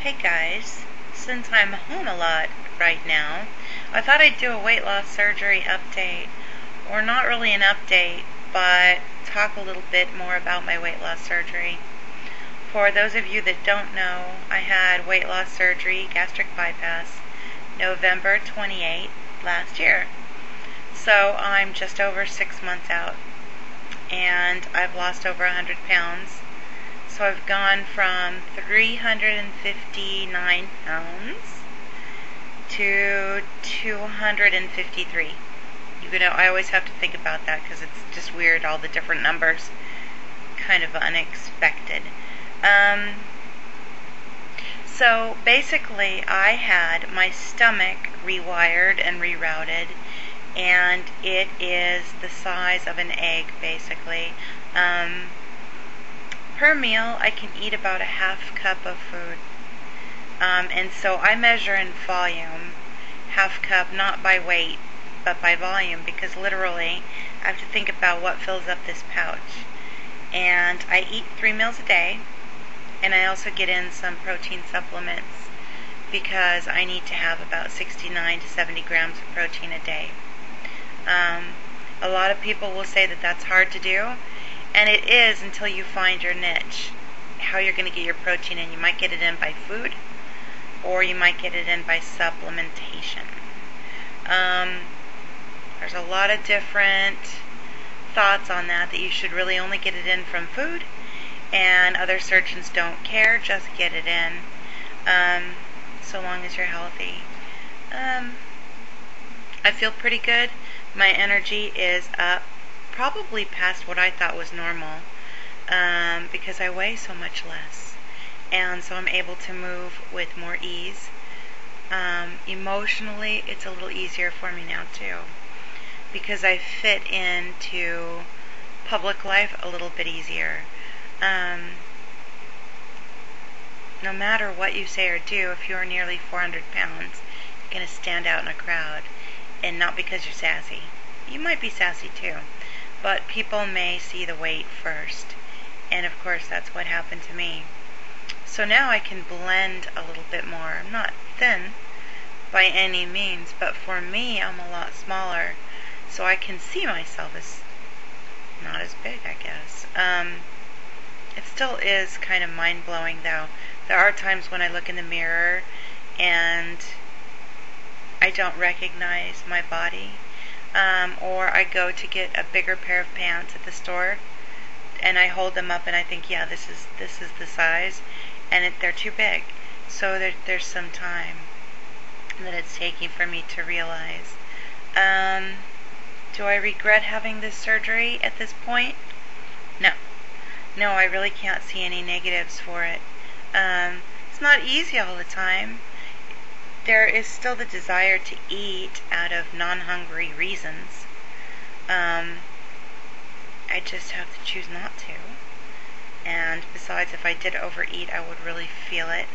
Hey guys, since I'm home a lot right now, I thought I'd do a weight loss surgery update, or not really an update, but talk a little bit more about my weight loss surgery. For those of you that don't know, I had weight loss surgery, gastric bypass, November 28th last year. So I'm just over 6 months out, and I've lost over 100 pounds. So I've gone from 359 pounds to 253. You know, I always have to think about that because it's just weird, all the different numbers. Kind of unexpected. So basically I had my stomach rewired and rerouted, and it is the size of an egg basically. Per meal, I can eat about a half cup of food. And so I measure in volume, half cup, not by weight, but by volume, because literally I have to think about what fills up this pouch. And I eat 3 meals a day, and I also get in some protein supplements because I need to have about 69 to 70 grams of protein a day. A lot of people will say that that's hard to do. And it is until you find your niche, how you're going to get your protein in. You might get it in by food, or you might get it in by supplementation. There's a lot of different thoughts on that you should really only get it in from food, and other surgeons don't care, just get it in, so long as you're healthy. I feel pretty good. My energy is up, probably past what I thought was normal, because I weigh so much less, and so I'm able to move with more ease. Emotionally, it's a little easier for me now too, because I fit into public life a little bit easier. No matter what you say or do, if you're nearly 400 pounds, you're going to stand out in a crowd, and not because you're sassy. You might be sassy too, but people may see the weight first, and of course that's what happened to me. So now I can blend a little bit more. I'm not thin by any means, but for me I'm a lot smaller, so I can see myself as not as big, I guess. It still is kind of mind-blowing though. There are times when I look in the mirror and I don't recognize my body. Or I go to get a bigger pair of pants at the store, and I hold them up and I think, yeah, this is the size, and they're too big. So there's some time that it's taking for me to realize. Do I regret having this surgery at this point? No, I really can't see any negatives for it. It's not easy all the time. There is still the desire to eat out of non-hungry reasons. I just have to choose not to. And besides, if I did overeat, I would really feel it,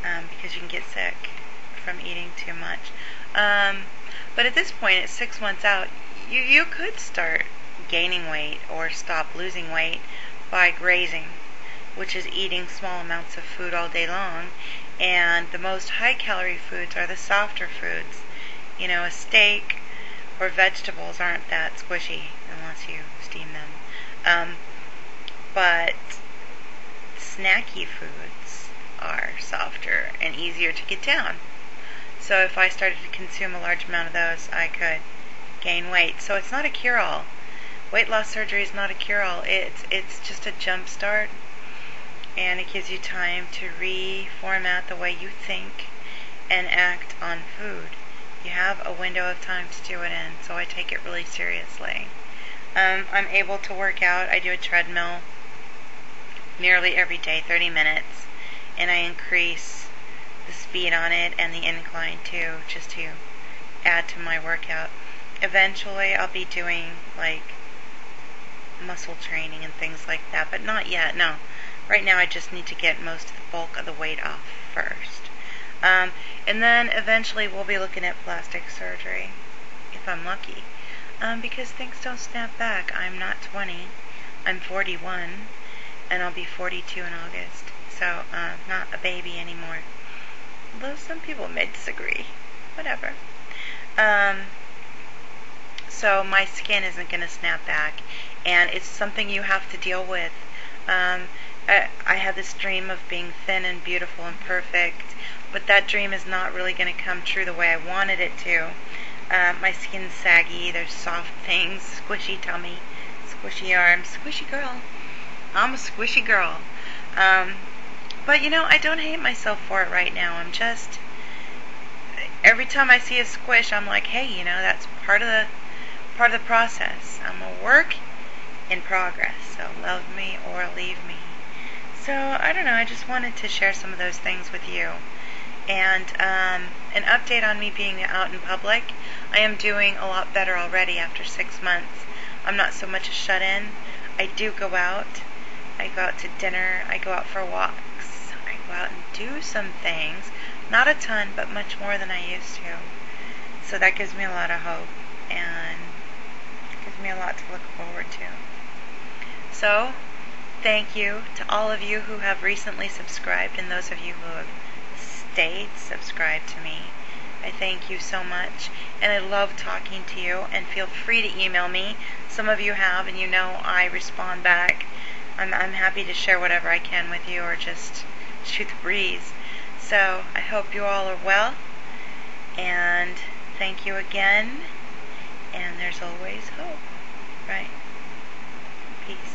because you can get sick from eating too much. But at this point, at 6 months out, you could start gaining weight or stop losing weight by grazing, which is eating small amounts of food all day long. And the most high-calorie foods are the softer foods. You know, a steak or vegetables aren't that squishy unless you steam them. But snacky foods are softer and easier to get down. So if I started to consume a large amount of those, I could gain weight. So it's not a cure-all. Weight loss surgery is not a cure-all. It's just a jump start. And it gives you time to reformat the way you think and act on food. You have a window of time to do it in, so I take it really seriously. I'm able to work out. I do a treadmill nearly every day, 30 minutes, and I increase the speed on it and the incline too, just to add to my workout. Eventually I'll be doing like muscle training and things like that, but not yet, no. Right now I just need to get most of the bulk of the weight off first. And then eventually we'll be looking at plastic surgery, if I'm lucky. Because things don't snap back. I'm not 20. I'm 41, and I'll be 42 in August. So, not a baby anymore. Although some people may disagree. Whatever. So my skin isn't going to snap back, and it's something you have to deal with. I had this dream of being thin and beautiful and perfect, but that dream is not really going to come true the way I wanted it to. My skin's saggy, there's soft things, squishy tummy, squishy arms, squishy girl. I'm a squishy girl. But I don't hate myself for it right now. I'm just, every time I see a squish, I'm like, hey, that's part of the process. I'm a work in progress. So love me or leave me. So I don't know. I just wanted to share some of those things with you. And an update on me being out in public. I am doing a lot better already after 6 months. I'm not so much a shut-in. I do go out. I go out to dinner. I go out for walks. I go out and do some things. Not a ton, but much more than I used to. So that gives me a lot of hope and gives me a lot to look forward to. So, thank you to all of you who have recently subscribed and those of you who have stayed subscribed to me. I thank you so much, and I love talking to you, and feel free to email me. Some of you have, and I respond back. I'm happy to share whatever I can with you, or just shoot the breeze. So I hope you all are well, and thank you again, and there's always hope, right? Peace.